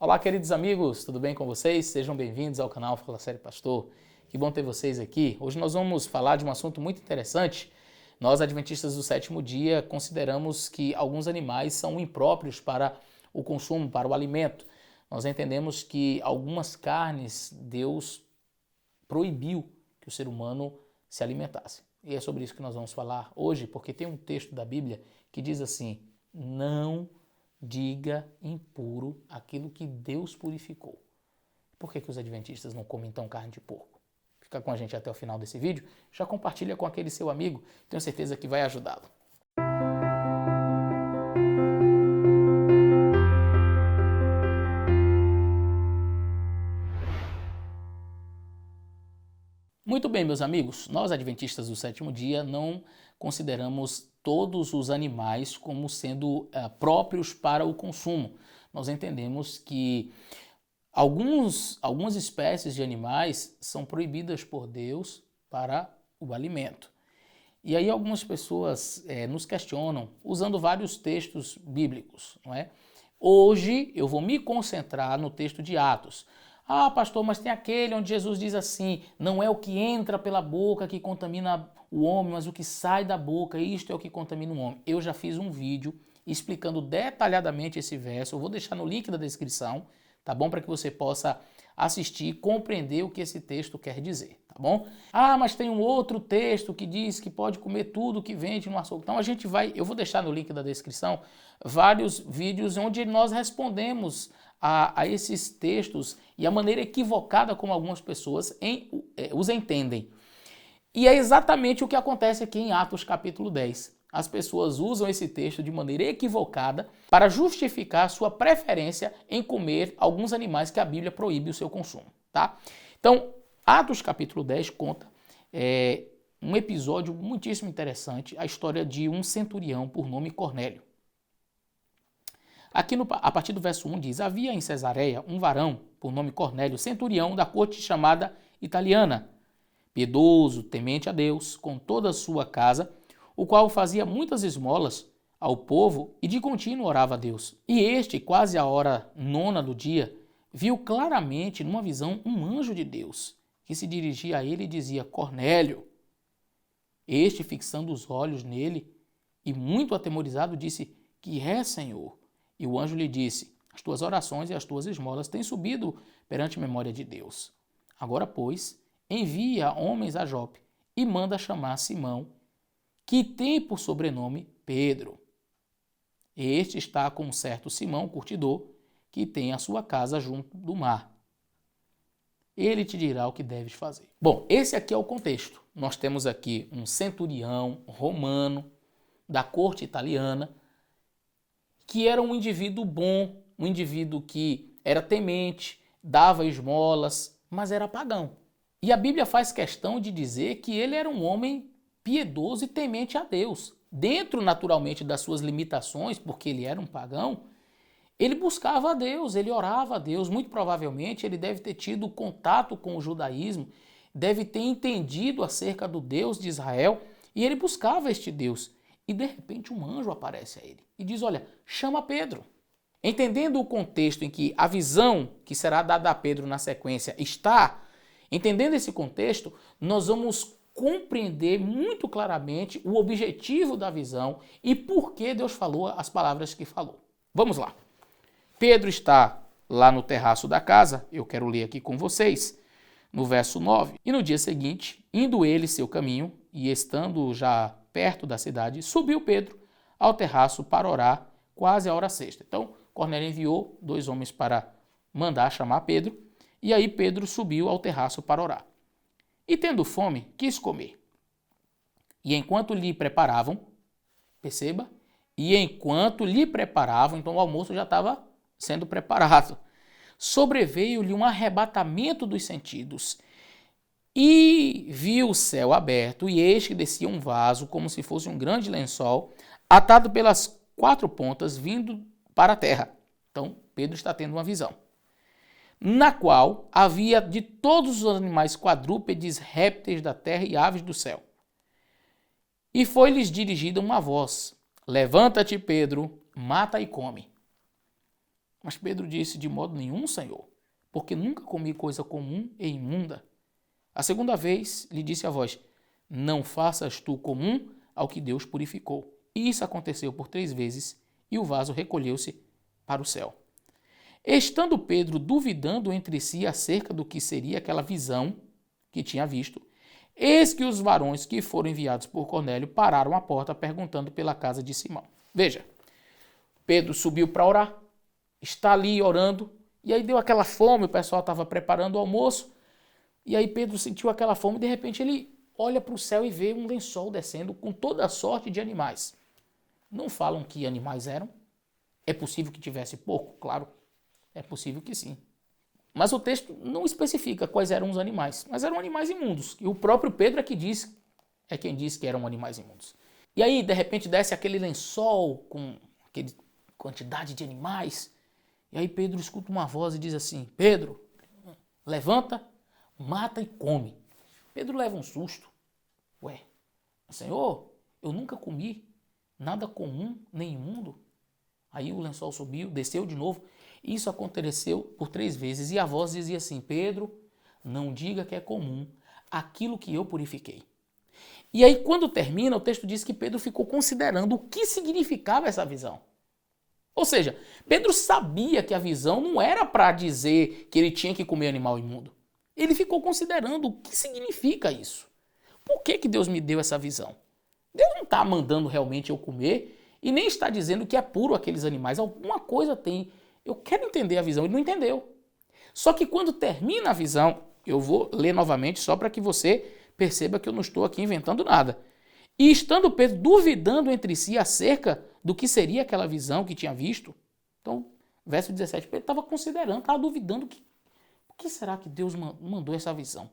Olá, queridos amigos, tudo bem com vocês? Sejam bem-vindos ao canal Fala Sério Pastor. Que bom ter vocês aqui. Hoje nós vamos falar de um assunto muito interessante. Nós, adventistas do sétimo dia, consideramos que alguns animais são impróprios para o consumo, para o alimento. Nós entendemos que algumas carnes Deus proibiu que o ser humano se alimentasse. E é sobre isso que nós vamos falar hoje, porque tem um texto da Bíblia que diz assim: não diga impuro aquilo que Deus purificou. Por que os adventistas não comem então carne de porco? Fica com a gente até o final desse vídeo, já compartilha com aquele seu amigo, tenho certeza que vai ajudá-lo. Muito bem, meus amigos, nós adventistas do sétimo dia não consideramos todos os animais como sendo próprios para o consumo. Nós entendemos que algumas espécies de animais são proibidas por Deus para o alimento. E aí algumas pessoas nos questionam usando vários textos bíblicos, não é? Hoje eu vou me concentrar no texto de Atos. Ah, pastor, mas tem aquele onde Jesus diz assim: não é o que entra pela boca que contamina o homem, mas o que sai da boca, isto é o que contamina o homem. Eu já fiz um vídeo explicando detalhadamente esse verso, eu vou deixar no link da descrição, tá bom? Para que você possa assistir e compreender o que esse texto quer dizer, tá bom? Ah, mas tem um outro texto que diz que pode comer tudo que vende no açougue. Então eu vou deixar no link da descrição vários vídeos onde nós respondemos a esses textos e a maneira equivocada como algumas pessoas os entendem. E é exatamente o que acontece aqui em Atos capítulo 10. As pessoas usam esse texto de maneira equivocada para justificar sua preferência em comer alguns animais que a Bíblia proíbe o seu consumo, tá? Então, Atos capítulo 10 conta um episódio muitíssimo interessante, a história de um centurião por nome Cornélio. Aqui a partir do verso 1 diz: havia em Cesareia um varão por nome Cornélio, centurião da corte chamada italiana, piedoso, temente a Deus, com toda a sua casa, o qual fazia muitas esmolas ao povo e de contínuo orava a Deus. E este, quase à hora 9 do dia, viu claramente numa visão um anjo de Deus, que se dirigia a ele e dizia: Cornélio. Este, fixando os olhos nele e muito atemorizado, disse: que é, Senhor? E o anjo lhe disse: as tuas orações e as tuas esmolas têm subido perante a memória de Deus. Agora, pois, envia homens a Jope e manda chamar Simão, que tem por sobrenome Pedro. Este está com um certo Simão, curtidor, que tem a sua casa junto do mar. Ele te dirá o que deves fazer. Bom, esse aqui é o contexto. Nós temos aqui um centurião romano da corte italiana, que era um indivíduo bom, um indivíduo que era temente, dava esmolas, mas era pagão. E a Bíblia faz questão de dizer que ele era um homem piedoso e temente a Deus. Dentro, naturalmente, das suas limitações, porque ele era um pagão, ele buscava a Deus, ele orava a Deus. Muito provavelmente ele deve ter tido contato com o judaísmo, deve ter entendido acerca do Deus de Israel, e ele buscava este Deus. E de repente um anjo aparece a ele e diz: olha, chama Pedro. Entendendo o contexto em que a visão que será dada a Pedro na sequência está, entendendo esse contexto, nós vamos compreender muito claramente o objetivo da visão e por que Deus falou as palavras que falou. Vamos lá. Pedro está lá no terraço da casa, eu quero ler aqui com vocês, no verso 9. E no dia seguinte, indo ele seu caminho e estando já perto da cidade, subiu Pedro ao terraço para orar, quase a hora sexta. Então, Cornélio enviou 2 homens para mandar chamar Pedro, e aí Pedro subiu ao terraço para orar. E tendo fome, quis comer. E enquanto lhe preparavam, perceba, então o almoço já estava sendo preparado, sobreveio-lhe um arrebatamento dos sentidos, e viu o céu aberto, e eis que descia um vaso, como se fosse um grande lençol, atado pelas 4 pontas, vindo para a terra. Então, Pedro está tendo uma visão. Na qual havia de todos os animais quadrúpedes, répteis da terra e aves do céu. E foi-lhes dirigida uma voz: levanta-te, Pedro, mata e come. Mas Pedro disse: de modo nenhum, Senhor, porque nunca comi coisa comum e imunda. A segunda vez lhe disse a voz: não faças tu comum ao que Deus purificou. E isso aconteceu por 3 vezes, e o vaso recolheu-se para o céu. Estando Pedro duvidando entre si acerca do que seria aquela visão que tinha visto, eis que os varões que foram enviados por Cornélio pararam à porta perguntando pela casa de Simão. Veja, Pedro subiu para orar, está ali orando, e aí deu aquela fome, o pessoal estava preparando o almoço, e aí Pedro sentiu aquela fome, e de repente ele olha para o céu e vê um lençol descendo com toda a sorte de animais. Não falam que animais eram. É possível que tivesse pouco? Claro, é possível que sim. Mas o texto não especifica quais eram os animais, mas eram animais imundos. E o próprio Pedro é quem diz que eram animais imundos. E aí, de repente, desce aquele lençol com aquela quantidade de animais. E aí Pedro escuta uma voz e diz assim: Pedro, levanta, mata e come. Pedro leva um susto. Ué, Senhor, eu nunca comi nada comum nem imundo. Aí o lençol subiu, desceu de novo. Isso aconteceu por 3 vezes. E a voz dizia assim: Pedro, não diga que é comum aquilo que eu purifiquei. E aí, quando termina, o texto diz que Pedro ficou considerando o que significava essa visão. Ou seja, Pedro sabia que a visão não era para dizer que ele tinha que comer animal imundo. Ele ficou considerando o que significa isso. Por que Deus me deu essa visão? Deus não está mandando realmente eu comer e nem está dizendo que é puro aqueles animais. Alguma coisa tem. Eu quero entender a visão. Ele não entendeu. Só que quando termina a visão, eu vou ler novamente só para que você perceba que eu não estou aqui inventando nada. E estando Pedro duvidando entre si acerca do que seria aquela visão que tinha visto. Então, verso 17, Pedro estava considerando, estava duvidando por que será que Deus mandou essa visão?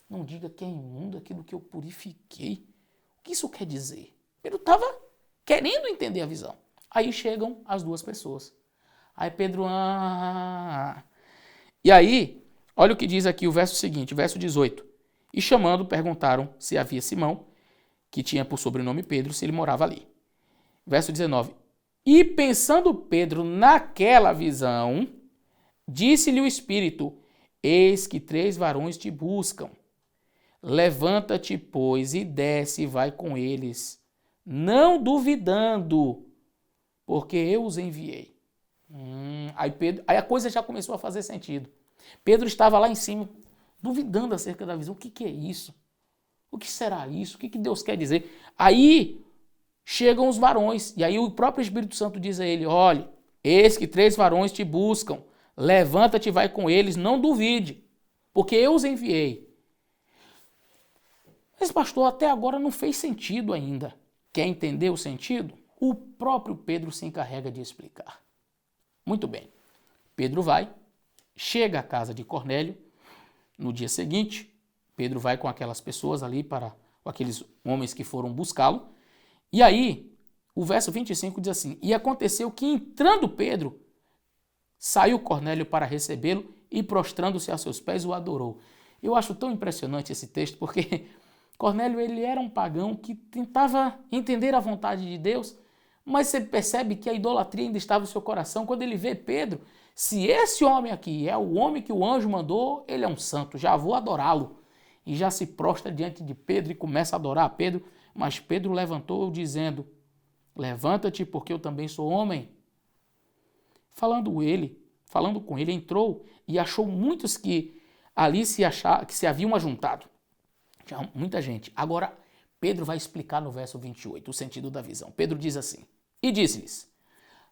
Não diga que é imundo aquilo que eu purifiquei. O que isso quer dizer? Pedro estava querendo entender a visão. Aí chegam as 2 pessoas. Aí Pedro... E aí, olha o que diz aqui o verso seguinte, verso 18. E chamando, perguntaram se havia Simão, que tinha por sobrenome Pedro, se ele morava ali. Verso 19. E pensando Pedro naquela visão, disse-lhe o Espírito: eis que 3 varões te buscam. Levanta-te, pois, e desce e vai com eles, não duvidando, porque eu os enviei. Aí a coisa já começou a fazer sentido. Pedro estava lá em cima, duvidando acerca da visão. O que é isso? O que será isso? O que Deus quer dizer? Aí chegam os varões, e aí o próprio Espírito Santo diz a ele: olhe, eis que 3 varões te buscam, levanta-te e vai com eles, não duvide, porque eu os enviei. Mas pastor, até agora não fez sentido ainda. Quer entender o sentido? O próprio Pedro se encarrega de explicar. Muito bem. Pedro vai, chega à casa de Cornélio. No dia seguinte, Pedro vai com aquelas pessoas ali, com aqueles homens que foram buscá-lo. E aí, o verso 25 diz assim: e aconteceu que entrando Pedro, saiu Cornélio para recebê-lo e prostrando-se a seus pés o adorou. Eu acho tão impressionante esse texto, porque Cornélio ele era um pagão que tentava entender a vontade de Deus, mas você percebe que a idolatria ainda estava no seu coração. Quando ele vê Pedro, se esse homem aqui é o homem que o anjo mandou, ele é um santo, já vou adorá-lo. E já se prostra diante de Pedro e começa a adorar a Pedro, mas Pedro levantou dizendo: levanta-te, porque eu também sou homem. Falando com ele, entrou e achou muitos que ali se haviam ajuntado. Tinha muita gente. Agora, Pedro vai explicar no verso 28 o sentido da visão. Pedro diz assim: e disse-lhes: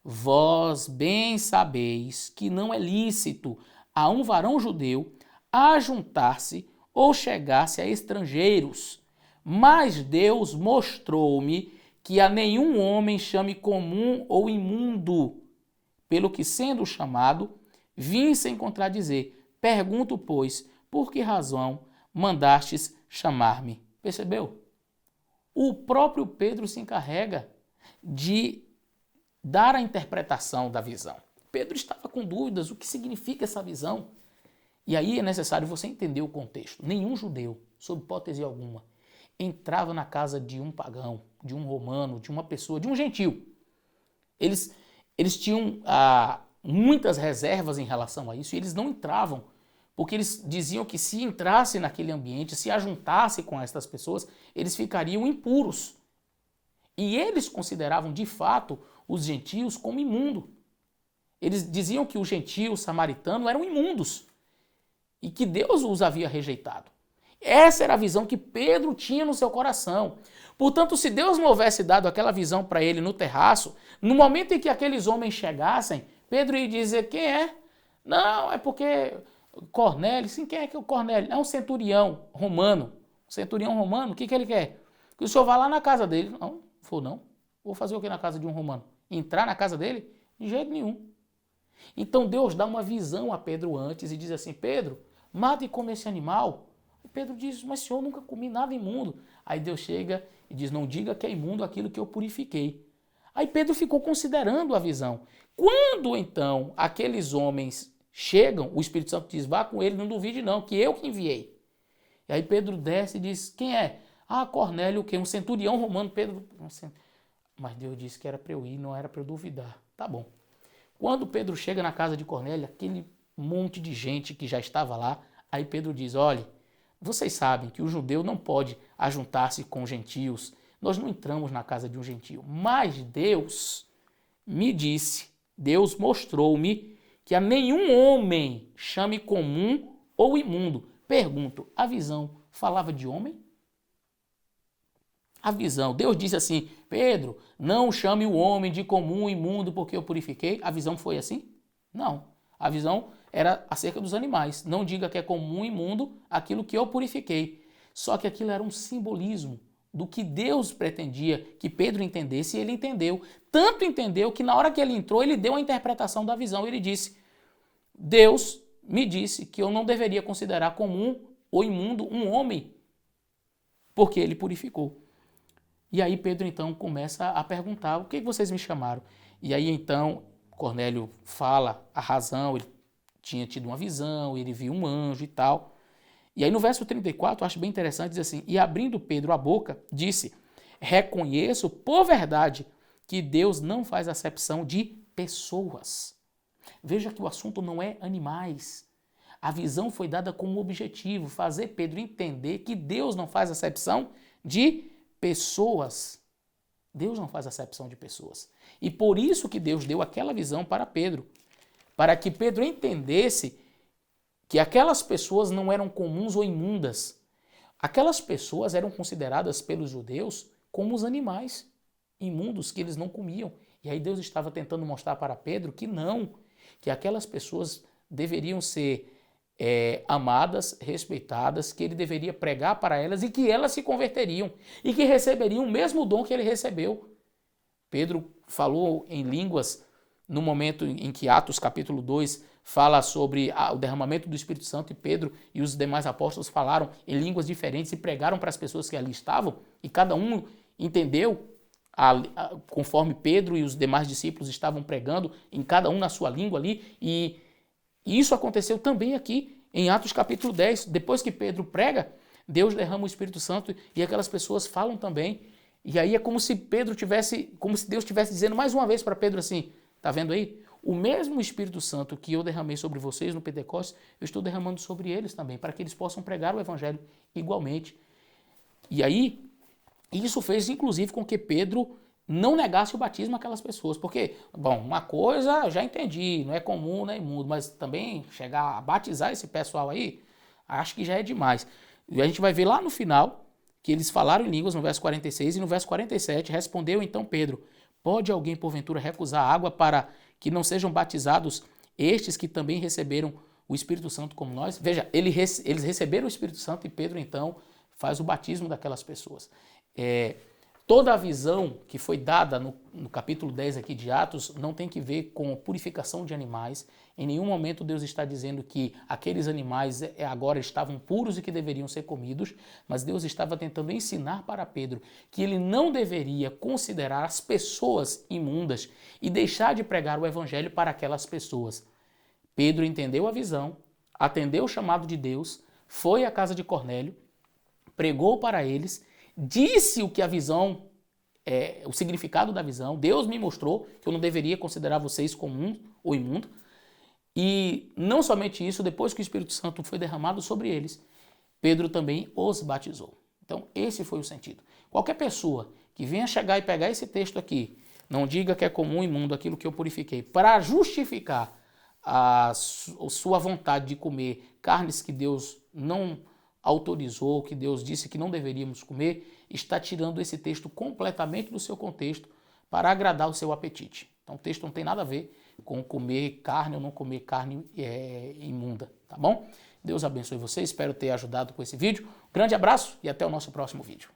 vós bem sabeis que não é lícito a um varão judeu ajuntar-se ou chegar-se a estrangeiros, mas Deus mostrou-me que a nenhum homem chame comum ou imundo, pelo que, sendo chamado, vim sem contradizer. Pergunto, pois, por que razão mandastes chamar-me? Percebeu? O próprio Pedro se encarrega de dar a interpretação da visão. Pedro estava com dúvidas, o que significa essa visão? E aí é necessário você entender o contexto. Nenhum judeu, sob hipótese alguma, entrava na casa de um pagão, de um romano, de uma pessoa, de um gentil. Eles tinham muitas reservas em relação a isso, e eles não entravam, porque eles diziam que se entrasse naquele ambiente, se ajuntasse com estas pessoas, eles ficariam impuros. E eles consideravam, de fato, os gentios como imundos. Eles diziam que os gentios samaritanos eram imundos e que Deus os havia rejeitado. Essa era a visão que Pedro tinha no seu coração. Portanto, se Deus não houvesse dado aquela visão para ele no terraço, no momento em que aqueles homens chegassem, Pedro ia dizer: quem é? Não, é porque Cornélio. Sim, quem é que é o Cornélio? É um centurião romano. Centurião romano, o que ele quer? Que o senhor vá lá na casa dele. Não, vou não. Vou fazer o que na casa de um romano? Entrar na casa dele? De jeito nenhum. Então Deus dá uma visão a Pedro antes e diz assim: Pedro, mata e come esse animal. E Pedro diz: mas senhor, eu nunca comi nada imundo. Aí Deus chega e diz: não diga que é imundo aquilo que eu purifiquei. Aí Pedro ficou considerando a visão. Quando então aqueles homens chegam, o Espírito Santo diz: vá com ele, não duvide não, que eu que enviei. E aí Pedro desce e diz: quem é? Ah, Cornélio, que é um centurião romano. Pedro, mas Deus disse que era para eu ir, não era para eu duvidar. Tá bom. Quando Pedro chega na casa de Cornélio, aquele monte de gente que já estava lá, aí Pedro diz: olha, vocês sabem que o judeu não pode ajuntar-se com gentios. Nós não entramos na casa de um gentio. Mas Deus me disse, Deus mostrou-me que a nenhum homem chame comum ou imundo. Pergunto, a visão falava de homem? A visão, Deus disse assim: Pedro, não chame o homem de comum ou imundo porque eu purifiquei. A visão foi assim? Não. A visão era acerca dos animais. Não diga que é comum ou imundo aquilo que eu purifiquei. Só que aquilo era um simbolismo do que Deus pretendia que Pedro entendesse, e ele entendeu. Tanto entendeu que na hora que ele entrou, ele deu a interpretação da visão. Ele disse: Deus me disse que eu não deveria considerar comum ou imundo um homem, porque ele purificou. E aí Pedro então começa a perguntar: o que vocês me chamaram? E aí então Cornélio fala a razão, ele tinha tido uma visão, ele viu um anjo e tal. E aí no verso 34, eu acho bem interessante, diz assim: e abrindo Pedro a boca, disse: reconheço por verdade que Deus não faz acepção de pessoas. Veja que o assunto não é animais. A visão foi dada como objetivo, fazer Pedro entender que Deus não faz acepção de pessoas. Deus não faz acepção de pessoas. E por isso que Deus deu aquela visão para Pedro, para que Pedro entendesse que aquelas pessoas não eram comuns ou imundas. Aquelas pessoas eram consideradas pelos judeus como os animais imundos que eles não comiam. E aí Deus estava tentando mostrar para Pedro que não, que aquelas pessoas deveriam ser amadas, respeitadas, que ele deveria pregar para elas e que elas se converteriam e que receberiam o mesmo dom que ele recebeu. Pedro falou em línguas no momento em que Atos capítulo 2 fala sobre o derramamento do Espírito Santo, e Pedro e os demais apóstolos falaram em línguas diferentes e pregaram para as pessoas que ali estavam, e cada um entendeu conforme Pedro e os demais discípulos estavam pregando, em cada um na sua língua ali, e isso aconteceu também aqui em Atos capítulo 10. Depois que Pedro prega, Deus derrama o Espírito Santo e aquelas pessoas falam também. E aí é como se Deus estivesse dizendo mais uma vez para Pedro assim: tá vendo aí? O mesmo Espírito Santo que eu derramei sobre vocês no Pentecostes, eu estou derramando sobre eles também, para que eles possam pregar o Evangelho igualmente. E aí, isso fez inclusive com que Pedro não negasse o batismo àquelas pessoas, porque, bom, uma coisa já entendi, não é comum, não é imundo, mas também chegar a batizar esse pessoal aí, acho que já é demais. E a gente vai ver lá no final que eles falaram em línguas no verso 46 e no verso 47, respondeu então Pedro: pode alguém porventura recusar água para que não sejam batizados estes que também receberam o Espírito Santo como nós? Veja, eles receberam o Espírito Santo e Pedro então faz o batismo daquelas pessoas. Toda a visão que foi dada no capítulo 10 aqui de Atos não tem que ver com purificação de animais. Em nenhum momento Deus está dizendo que aqueles animais agora estavam puros e que deveriam ser comidos, mas Deus estava tentando ensinar para Pedro que ele não deveria considerar as pessoas imundas e deixar de pregar o evangelho para aquelas pessoas. Pedro entendeu a visão, atendeu o chamado de Deus, foi à casa de Cornélio, pregou para eles, disse o que a visão o significado da visão. Deus me mostrou que eu não deveria considerar vocês comum ou imundo. E não somente isso, depois que o Espírito Santo foi derramado sobre eles, Pedro também os batizou. Então, esse foi o sentido. Qualquer pessoa que venha chegar e pegar esse texto aqui, não diga que é comum ou imundo aquilo que eu purifiquei, para justificar a sua vontade de comer carnes que Deus não autorizou, que Deus disse que não deveríamos comer, está tirando esse texto completamente do seu contexto para agradar o seu apetite. Então o texto não tem nada a ver com comer carne ou não comer carne imunda, tá bom? Deus abençoe você, espero ter ajudado com esse vídeo. Grande abraço e até o nosso próximo vídeo.